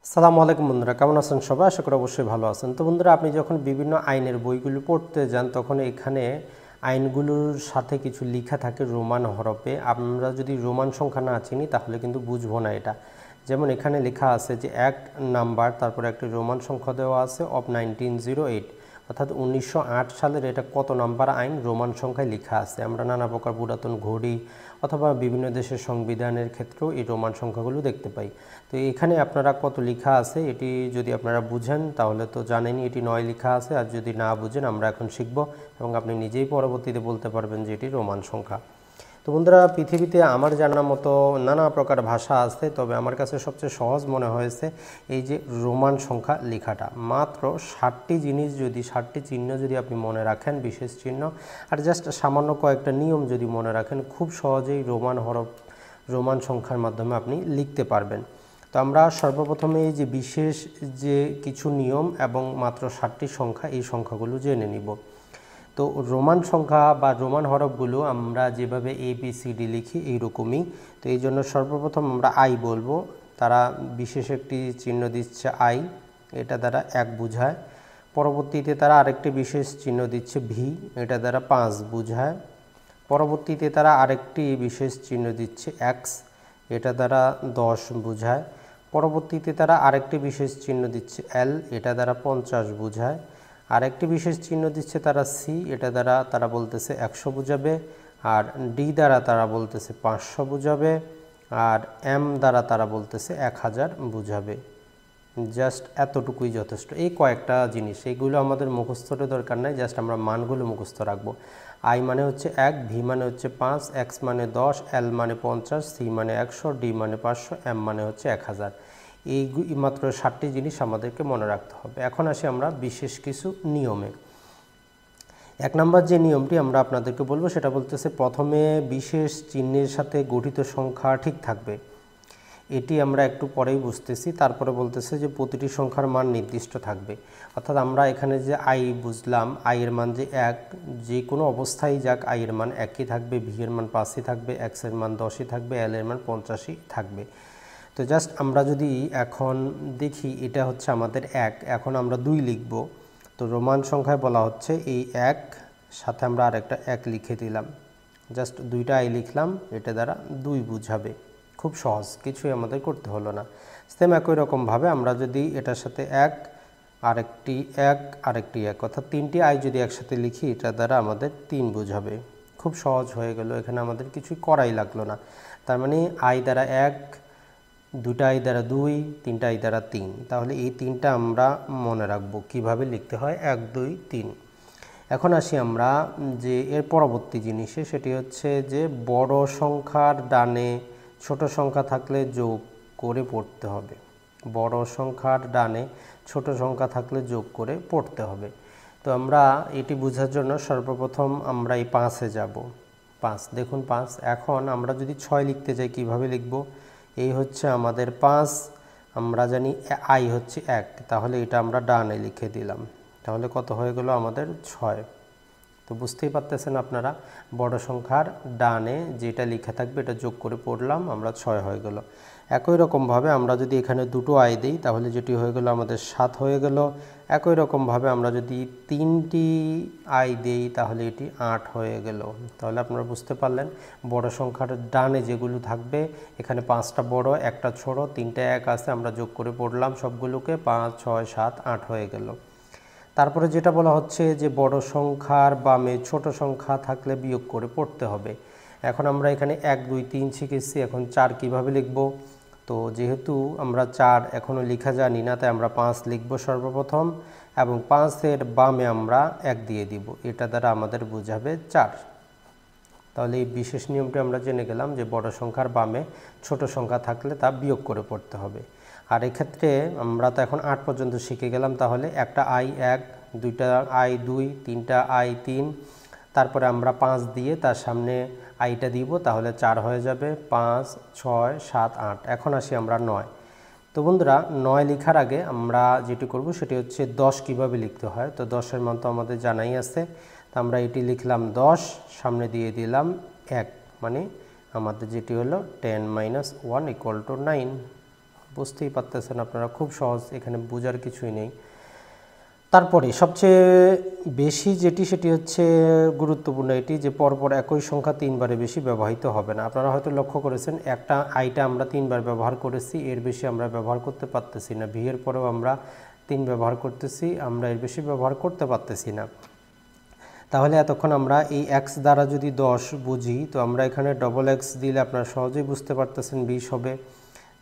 আসসালামু আলাইকুম বন্ধুরা, কেমন আছেন সবাই? আশা করি অবশ্যই ভালো আছেন। তো বন্ধুরা, আপনি যখন বিভিন্ন আইনের বইগুলো পড়তে যান তখন এখানে আইনগুলোর সাথে কিছু লেখা থাকে রোমান হরফে। আমরা যদি রোমান সংখ্যা না চিনি তাহলে কিন্তু বুঝবো না এটা। যেমন এখানে লেখা আছে যে এক নাম্বার, তারপরে একটি রোমান সংখ্যা দেওয়া আছে অফ 1908, অর্থাৎ 1908 সালের এটা কত নাম্বার আইন রোমান সংখ্যায় লেখা আছে। আমরা নানা প্রকার পুরাতন ঘড়ি অথবা বিভিন্ন দেশের সংবিধানের ক্ষেত্রেও এই রোমান সংখ্যাগুলো দেখতে পাই। তো এখানে আপনারা কত লেখা আছে এটি যদি আপনারা বুঝেন তাহলে তো জানেনই এটি 9 লেখা আছে, আর যদি না বুঝেন আমরা এখন শিখব এবং আপনি নিজেই পরবর্তীতে বলতে পারবেন যে এটি রোমান সংখ্যা। তো বন্ধুরা, পৃথিবীতে আমার জানার মতো নানা প্রকার ভাষা আছে, তবে আমার কাছে সবচেয়ে সহজ মনে হয়েছে এই যে রোমান সংখ্যা লেখাটা। মাত্র 60টি জিনিস যদি 60টি চিহ্ন যদি আপনি মনে রাখেন, বিশেষ চিহ্ন, আর জাস্ট সামান্য কয়েকটা নিয়ম যদি মনে রাখেন, খুব সহজেই রোমান সংখ্যার মাধ্যমে আপনি লিখতে পারবেন। তো আমরা সর্বপ্রথমে এই যে বিশেষ যে কিছু নিয়ম এবং মাত্র 60টি সংখ্যা, এই সংখ্যাগুলো জেনে নিব। তো রোমান সংখ্যা বা রোমান হরফগুলো আমরা যেভাবে ABCD লিখি এইরকমই। তো এই জন্য সর্বপ্রথম আমরা আই বলবো। তারা বিশেষ একটি চিহ্ন দিচ্ছে আই, এটা দ্বারা 1 বোঝায়। পরবর্তীতে তারা আরেকটি বিশেষ চিহ্ন দিচ্ছে ভি, এটা দ্বারা 5 বোঝায়। পরবর্তীতে তারা আরেকটি বিশেষ চিহ্ন দিচ্ছে এক্স, এটা দ্বারা 10 বোঝায়। পরবর্তীতে তারা আরেকটি বিশেষ চিহ্ন দিচ্ছে এল, এটা দ্বারা 50 বোঝায়। আরেকটি বিশেষ চিহ্ন দিচ্ছে তারা সি, এটা দ্বারা তারা বলতেছে 100 বোঝাবে। আর ডি দ্বারা তারা বলতেছে 500 বোঝাবে। আর এম দ্বারা তারা বলতেছে 1000 বোঝাবে। জাস্ট এতটুকুই যথেষ্ট। এই কয়েকটা জিনিস, এইগুলো আমাদের মুখস্থর দরকার নাই, জাস্ট আমরা মানগুলো মুখস্থ রাখবো। আই মানে হচ্ছে 1, ভি মানে হচ্ছে 5, এক্স মানে 10, এল মানে 50, সি মানে 100, ডি মানে 500, এম মানে হচ্ছে 1000। এই মাত্র 60টি জিনিস আমাদেরকে মনে রাখতে হবে। এখন আসি আমরা বিশেষ কিছু নিয়মে। 1 নম্বর যে নিয়মটি আমরা আপনাদেরকে বলবো সেটা বলতেছে প্রথমে বিশেষ চিহ্নের সাথে গঠিত সংখ্যা ঠিক থাকবে। এটি আমরা একটু পরেই বুঝতেছি। তারপরে বলতেছে যে প্রতিটি সংখ্যার মান নির্দিষ্ট থাকবে। অর্থাৎ আমরা এখানে যে আই বুঝলাম, আই এর মান যে 1, যে কোনো অবস্থায় যাক আই এর মান 1ই থাকবে, ভি এর মান 5ই থাকবে, এক্স এর মান 10ই থাকবে, এল এর মান 50ই থাকবে। তো জাস্ট আমরা যদি এখন দেখি, এটা হচ্ছে আমাদের 1, এখন আমরা 2 লিখব। তো রোমান সংখ্যায় বলা হচ্ছে এই 1 সাথে আমরা আরেকটা 1 লিখে দিলাম, জাস্ট 2টা আই লিখলাম, এটা দ্বারা 2 বোঝাবে। খুব সহজ, কিছুই আমাদের করতে হলো না। সেম একই রকমভাবে আমরা যদি এটার সাথে 1 আরেকটি 1 আরেকটি 1, অর্থাৎ 3টি আই যদি একসাথে লিখি এটা দ্বারা আমাদের 3 বোঝাবে। খুব সহজ হয়ে গেল, এখানে আমাদের কিছুই করাই লাগলো না। তার মানে আই দ্বারা 1, 2টা আই দ্বারা 2, 3টা আই দ্বারা 3। তাহলে এই 3টা আমরা মনে রাখবো কিভাবে লিখতে হয়, 1 2 3। এখন আসি আমরা যে এর পরবর্তী জিনিসে, সেটি হচ্ছে যে বড় সংখ্যার ডানে ছোট সংখ্যা থাকলে যোগ করে পড়তে হবে। বড় সংখ্যার ডানে ছোট সংখ্যা থাকলে যোগ করে পড়তে হবে। তো আমরা এটি বোঝার জন্য সর্বপ্রথম আমরা এই 5-এ যাব। 5, দেখুন 5। এখন আমরা যদি 6 লিখতে যাই কিভাবে লিখব? এই হচ্ছে আমাদের 5, আমরা জানি আই হচ্ছে 1, তাহলে এটা আমরা ডানে লিখে দিলাম। তাহলে কত হয়ে গেল আমাদের? 6। তো বুঝতেই পারতেছেন আপনারা, বড় সংখ্যার ডানে যেটা লেখা থাকবে এটা যোগ করে পড়লাম, আমরা 6 হয়ে গেল। একই রকমভাবে আমরা যদি এখানে 2টো আই দিই তাহলে যেটি হয়ে গেল আমাদের 7 হয়ে গেল। একই রকমভাবে আমরা যদি 3টি আই দিই তাহলে এটি 8 হয়ে গেল। তাহলে আপনারা বুঝতে পারলেন বড় সংখ্যার ডানে যেগুলো থাকবে, এখানে 5টা বড়, একটা ছোট, 3টা 1 আছে, আমরা যোগ করে পড়লাম সবগুলোকে, 5 6 7 8 হয়ে গেল। তারপরে যেটা বলা হচ্ছে যে বড় সংখ্যার বামে ছোট সংখ্যা থাকলে বিয়োগ করে পড়তে হবে। এখন আমরা এখানে 1 2 3 শিখেছি, এখন 4 কিভাবে লিখব? তো যেহেতু আমরা 4 এখনও লেখা জানি না, তাই আমরা 5 লিখব সর্বপ্রথম, এবং 5-এর বামে আমরা 1 দিয়ে দিব, এটা দ্বারা আমাদের বোঝাবে 4। তাহলে এই বিশেষ নিয়মটি আমরা জেনে গেলাম যে বড় সংখ্যার বামে ছোট সংখ্যা থাকলে তা বিয়োগ করে পড়তে হবে। আর এক্ষেত্রে আমরা তো এখন 8 পর্যন্ত শিখে গেলাম, তাহলে একটা আই 1, 2টা আই 2, 3টা আই 3, তারপরে আমরা 5 দিয়ে তার সামনে আইটা দিব, তাহলে 4 হয়ে যাবে। 5 6 7 8। এখন আসি আমরা 9। তো বন্ধুরা, 9 লেখার আগে আমরা যেটি করব সেটি হচ্ছে 10 কিভাবে লিখতে হয়। তো 10-এর মান তো আমাদের জানাই আছে, তো আমরা এটি লিখলাম 10, সামনে দিয়ে দিলাম 1, মানে আমাদের যেটি হলো 10 - 1 = 9। বুঝতেই পারতেছেন আপনারা, খুব সহজ, এখানে বোঝার কিছুই নেই। তারপরে সবচেয়ে বেশি সেটি হচ্ছে গুরুত্বপূর্ণ এটি যে পরপর একই সংখ্যা 3 বারে বেশি ব্যবহৃত হবে না। আপনারা হয়তো লক্ষ্য করেছেন একটা আইটা আমরা 3 বার ব্যবহার করেছি, এর বেশি আমরা ব্যবহার করতে পারতেছি না। ভি এর পরেও আমরা 3 ব্যবহার করতেছি, আমরা এর বেশি ব্যবহার করতে পারতেছি না। তাহলে এতক্ষণ আমরা এই x দ্বারা যদি 10 বুঝি, তো আমরা এখানে ডবল x দিলে আপনারা সহজেই বুঝতে পারতেছেন 20 হবে,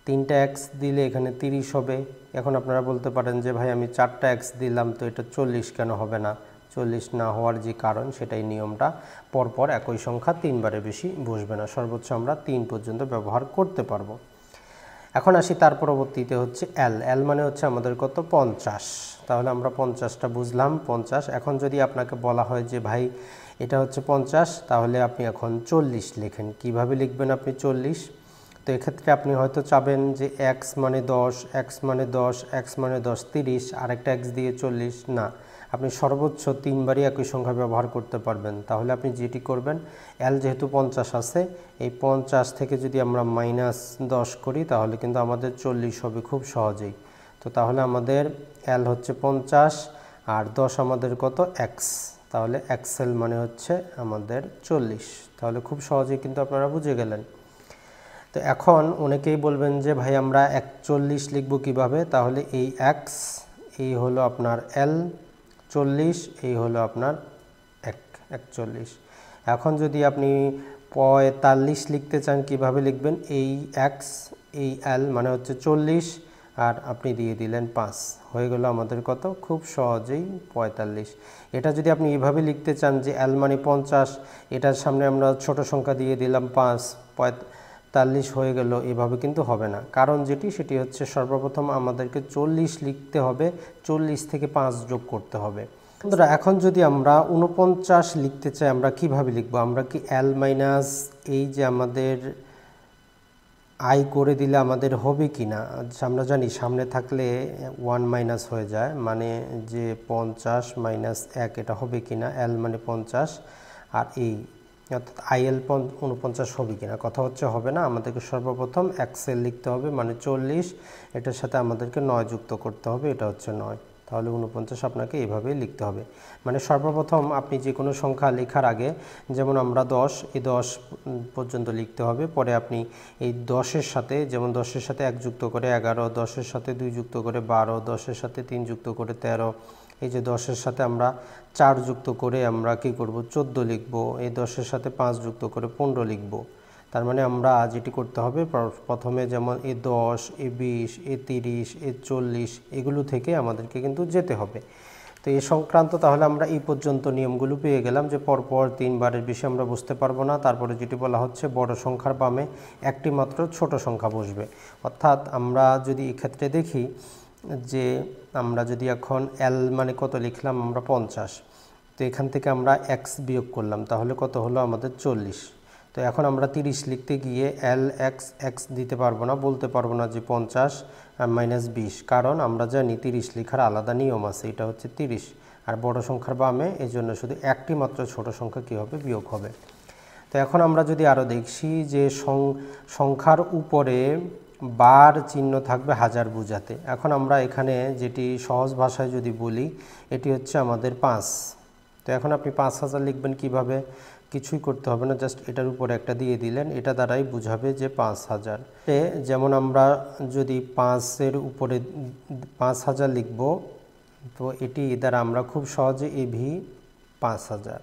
3টা x দিলে এখানে 30 হবে। এখন আপনারা বলতে পারেন যে ভাই আমি 4টা x দিলাম, তো এটা 40 কেন হবে না? 40 না হওয়ার যে কারণ সেটাই নিয়মটা, পরপর একই সংখ্যা 3 বারের বেশি বসবে না, সর্বোচ্চ আমরা 3 পর্যন্ত ব্যবহার করতে পারবো। এখন আসি তার পরবর্তীতে হচ্ছে এল। এল মানে হচ্ছে আমাদের কত? 50। তাহলে আমরা 50টা বুঝলাম, 50। এখন যদি আপনাকে বলা হয় যে ভাই এটা হচ্ছে 50, তাহলে আপনি এখন 40 লেখেন। কিভাবে লিখবেন আপনি 40? তো এক্ষেত্রে আপনি হয়তো চাবেন যে x মানে 10, x মানে 10, x মানে 10, 30, আরেকটা x দিয়ে 40। না, আপনি সর্বোচ্চ 3 বারই একই সংখ্যা ব্যবহার করতে পারবেন। তাহলে আপনি যেটি করবেন, এল যেহেতু 50 আছে, এই 50 থেকে যদি আমরা -10 করি তাহলে কিন্তু আমাদের 40 হবে খুব সহজেই। তো তাহলে আমাদের এল হচ্ছে 50 আর 10 আমাদের কত? x। তাহলে এক্সেল মানে হচ্ছে আমাদের 40। তাহলে খুব সহজেই কিন্তু আপনারা বুঝে গেলেন। তো এখন অনেকেই বলবেন যে ভাই আমরা 41 লিখব কিভাবে? তাহলে এই x, এই হলো আপনার l, 40, এই হলো আপনার 41। এখন যদি আপনি 45 লিখতে চান, কিভাবে লিখবেন? এই x, এই l মানে হচ্ছে 40, আর আপনি দিয়ে দিলেন 5, হয়ে গেল আমাদের কত? খুব সহজেই 45। এটা যদি আপনি এইভাবে লিখতে চান যে l মানে 50, এটার সামনে আমরা ছোট সংখ্যা দিয়ে দিলাম 5, 45 হয়ে গেল, এভাবে কিন্তু হবে না। কারণ সেটি হচ্ছে সর্বপ্রথম আমাদেরকে 40 লিখতে হবে, 40 থেকে 5 যোগ করতে হবে। বন্ধুরা, এখন যদি আমরা 49 লিখতে চাই, আমরা কিভাবে লিখব? আমরা কি l মাইনাস এই যে আমাদের আই করে দিলে আমাদের হবে কি না? আমরা জানি সামনে থাকলে 1 মাইনাস হয়ে যায়, মানে যে 50 মাইনাস 1, এটা হবে কি না? l মানে 50 আর এই অর্থাৎ আইএল 49 হবে কিনা? কথা হচ্ছে হবে না। আমাদেরকে সর্বপ্রথম এক্সেল লিখতে হবে, মানে 40, এটার সাথে আমাদেরকে 9 যুক্ত করতে হবে, এটা হচ্ছে 9। তাহলে 49 আপনাকে এইভাবেই লিখতে হবে। মানে সর্বপ্রথম আপনি যে কোনো সংখ্যা লেখার আগে, যেমন আমরা 10, এই 10 পর্যন্ত লিখতে হবে। পরে আপনি এই 10-এর সাথে, যেমন 10-এর সাথে 1 যুক্ত করে 11, 10-এর সাথে 2 যুক্ত করে 12, 10-এর সাথে 3 যুক্ত করে 13, এই যে 10-এর সাথে আমরা 4 যুক্ত করে আমরা কি করব? 14 লিখব। এই 10-এর সাথে 5 যুক্ত করে 15 লিখব। তার মানে আমরা যেটি করতে হবে, প্রথমে যেমন এই 10, এই 20, এই 30, এই 40, এগুলো থেকে আমাদেরকে কিন্তু যেতে হবে। তো এই সংক্রান্ত তাহলে আমরা এই পর্যন্ত নিয়মগুলো পেয়ে গেলাম যে পরপর 3 বারের বেশি আমরা বুঝতে পারবো না। তারপরে যেটি বলা হচ্ছে, বড় সংখ্যার বামে একটি মাত্র ছোট সংখ্যা বসবে। অর্থাৎ আমরা যদি এক্ষেত্রে দেখি যে আমরা যদি এখন এল মানে কত লিখলাম? আমরা 50। তো এখান থেকে আমরা x বিয়োগ করলাম, তাহলে কত হলো? আমাদের 40। তো এখন আমরা 30 লিখতে গিয়ে এল x দিতে পারবো না, বলতে পারবো না যে 50 মাইনাস 20, কারণ আমরা জানি 30 লেখার আলাদা নিয়ম আছে, এটা হচ্ছে 30। আর বড় সংখ্যার বামে এই জন্য শুধু একটি মাত্র ছোট সংখ্যা কী হবে? বিয়োগ হবে। তো এখন আমরা যদি আরও দেখছি যে সংখ্যার উপরে বার চিহ্ন থাকবে হাজার বোঝাতে। এখন আমরা এখানে যেটি সহজ ভাষায় যদি বলি, এটি হচ্ছে আমাদের 5। তো এখন আপনি 5000 লিখবেন কিভাবে? কিছুই করতে হবে না, জাস্ট এটার উপরে একটা দিয়ে দিলেন, এটা দ্বারাই বুঝাবে যে 5000। যেমন আমরা যদি 5-এর উপরে 5000 লিখব, তো এটি দ্বারা আমরা খুব সহজে এভি 5000।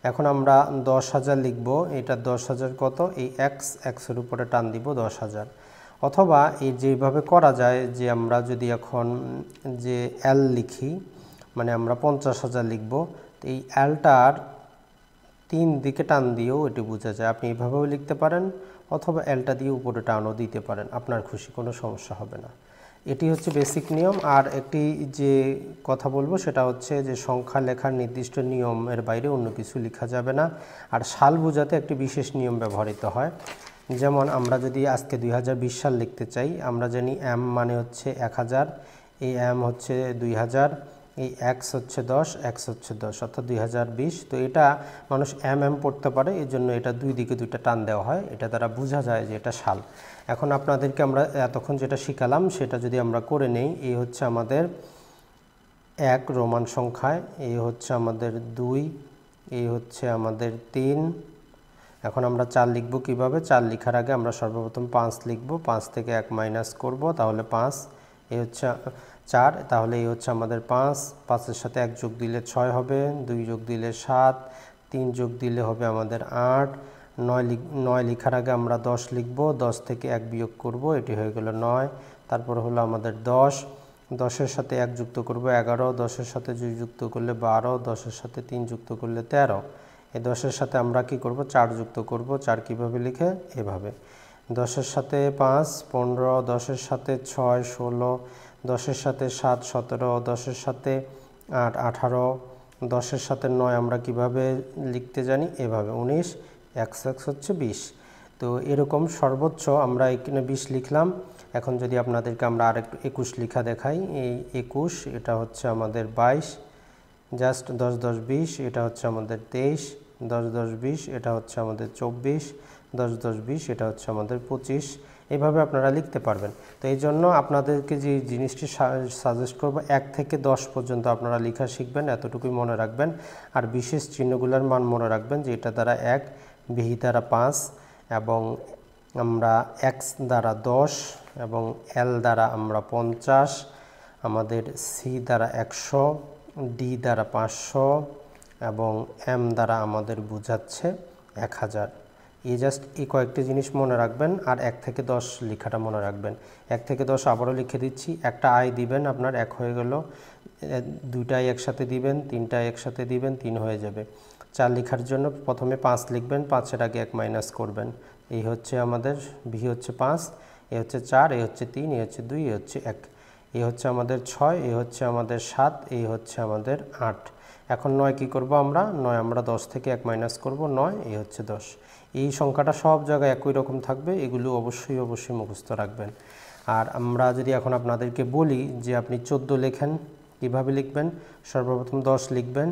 এখন আমরা 10,000 লিখব, এটা 10,000 কত? এই এক্সের উপরে টান দিব 10,000। অথবা এই যেভাবে করা যায় যে আমরা যদি এখন যে এল লিখি, মানে আমরা 50,000 লিখব, তো এই এলটার 3 দিকে টান দিয়েও এটি বোঝা যায়। আপনি এভাবেও লিখতে পারেন, অথবা এলটা দিয়ে উপরে টানও দিতে পারেন, আপনার খুশি, কোনো সমস্যা হবে না। এটি হচ্ছে বেসিক নিয়ম। আর একটি যে কথা বলবো সেটা হচ্ছে যে সংখ্যা লেখার নির্দিষ্ট নিয়মের বাইরে অন্য কিছু লেখা যাবে না। আর সাল বোঝাতে একটি বিশেষ নিয়ম ব্যবহৃত হয়। যেমন আমরা যদি আজকে 2020 সাল লিখতে চাই, আমরা জানি এম মানে হচ্ছে 1000, এই এম হচ্ছে 2000, এই এক্স হচ্ছে 10, এক্স হচ্ছে 10 অর্থাৎ 2020। তো এটা মানুষ পড়তে পারে, এই জন্য এটা দুই দিকে দুইটা টান দেওয়া হয়, এটা দ্বারা বোঝা যায় যে এটা সাল। এখন আপনাদেরকে আমরা এতক্ষণ যেটা শিখালাম সেটা যদি আমরা করে নেই, এই হচ্ছে আমাদের 1 রোমান সংখ্যায়, এই হচ্ছে আমাদের 2, এই হচ্ছে আমাদের 3। এখন আমরা 4 লিখব কিভাবে? 4 লেখার আগে আমরা সর্বপ্রথম 5 লিখব, 5 থেকে 1 মাইনাস করব, তাহলে 5। এই হচ্ছে 4, তাহলে এই হচ্ছে আমাদের 5, 5-এর সাথে 1 যোগ দিলে 6 হবে, 2 যোগ দিলে 7, 3 যোগ দিলে হবে আমাদের 8, 9 লেখার আগে আমরা 10 লিখব, 10 থেকে 1 বিয়োগ করব, এটি হয়ে গেল 9। তারপর হলো আমাদের 10, 10-এর সাথে 1 যুক্ত করব 11, 10-এর সাথে 2 যুক্ত করলে 12, 10-এর সাথে 3 যুক্ত করলে 13। এই 10-এর সাথে আমরা কি করব? 4 যুক্ত করব। 4 কিভাবে লিখে? এভাবে। 10-এর সাথে 5 15, 10-এর সাথে 6 16, 10-এর সাথে 7 17, 10-এর সাথে 8 18, 10-এর সাথে 9 আমরা কিভাবে লিখতে জানি? এভাবে। 19, x হচ্ছে 20। তো এরকম সর্বোচ্চ আমরা এখানে 20 লিখলাম। এখন যদি আপনাদেরকে আমরা আরেকটু 21 লেখা দেখাই, এই 21, এটা হচ্ছে আমাদের 22, জাস্ট 10 10 20, এটা হচ্ছে আমাদের 23, 10 10 20, এটা হচ্ছে আমাদের 24, 10 10 20, এটা হচ্ছে আমাদের 25। এইভাবে আপনারা লিখতে পারবেন। তো এই জন্য আপনাদেরকে যে জিনিসটি সাজেস্ট করব, 1 থেকে 10 পর্যন্ত আপনারা লেখা শিখবেন, এতটুকুই মনে রাখবেন। আর বিশেষ চিহ্নগুলোর মান মনে রাখবেন যে এটা দ্বারা 1, বি দ্বারা 5, এবং আমরা এক্স দ্বারা 10, এবং এল দ্বারা আমরা 50, আমাদের সি দ্বারা 100, ডি দ্বারা 500, এবং এম দ্বারা আমাদের বোঝাচ্ছে 1000। এই জাস্ট এই কয়েকটি জিনিস মনে রাখবেন, আর 1 থেকে 10 লেখাটা মনে রাখবেন। 1 থেকে 10 আবারও লিখে দিচ্ছি। একটা আই দিবেন, আপনার 1 হয়ে গেল, 2টাই একসাথে দিবেন, 3টাই একসাথে দিবেন, 3 হয়ে যাবে। 4 লেখার জন্য প্রথমে 5 লিখবেন, 5-এর আগে 1 মাইনাস করবেন। এই হচ্ছে আমাদের ভি হচ্ছে 5, এ হচ্ছে 4, এ হচ্ছে 3, এ হচ্ছে 2, এ হচ্ছে 1, এ হচ্ছে আমাদের 6, এ হচ্ছে আমাদের 7, এই হচ্ছে আমাদের 8। এখন 9 কি করব? আমরা 9 আমরা 10 থেকে 1 মাইনাস করব, 9, এই হচ্ছে 10। এই সংখ্যাটা সব জায়গায় একই রকম থাকবে, এগুলো অবশ্যই মুখস্থ রাখবেন। আর আমরা যদি এখন আপনাদেরকে বলি যে আপনি 14 লেখেন, কীভাবে লিখবেন? সর্বপ্রথম 10 লিখবেন,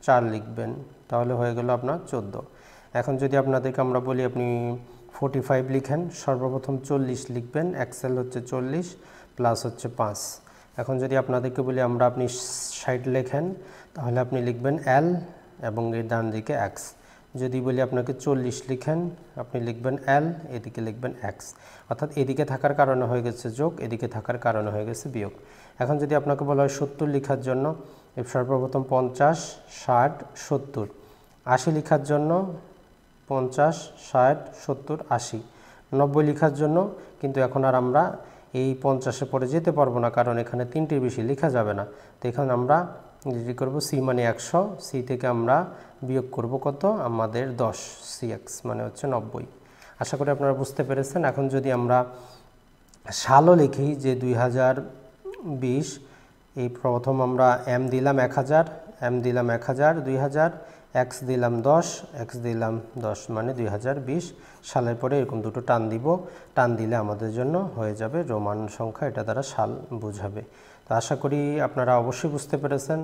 4 লিখবেন, তাহলে হয়ে গেল আপনার 14। এখন যদি আপনাদেরকে আমরা বলি আপনি 45 লিখেন, সর্বপ্রথম 40 লিখবেন, এক্সেল হচ্ছে 40 প্লাস হচ্ছে 5। এখন যদি আপনাদেরকে বলি আপনি 60 লেখেন, তাহলে আপনি লিখবেন এল এবং এর ডান দিকে এক্স। যদি বলি আপনাকে 40 লিখেন, আপনি লিখবেন এল, এদিকে লিখবেন এক্স। অর্থাৎ এদিকে থাকার কারণে হয়ে গেছে যোগ, এদিকে থাকার কারণে হয়ে গেছে বিয়োগ। এখন যদি আপনাকে বলা হয় 70 লেখার জন্য, সর্বপ্রথম 50 60 70। 80 লেখার জন্য 50 60 70 80। 90 লেখার জন্য কিন্তু এখন আর আমরা এই 50-এ পরে যেতে পারবো না, কারণ এখানে 3টির বেশি লেখা যাবে না। তো এখানে আমরা যেটি করব, সি মানে 100, সি থেকে আমরা বিয়োগ করব কত? আমাদের 10, সি এক্স মানে হচ্ছে 90। আশা করি আপনারা বুঝতে পেরেছেন। এখন যদি আমরা সালও লিখি যে 2020, এই প্রথম আমরা এম দিলাম 1000, এম দিলাম 1000, 2000, এক্স দিলাম 10, এক্স দিলাম 10, মানে 2020 সালের পরে এরকম দুটো টান দিব। টান দিলে আমাদের জন্য হয়ে যাবে রোমান সংখ্যা, এটা দ্বারা সাল বোঝাবে। তো আশা করি আপনারা অবশ্যই বুঝতে পেরেছেন।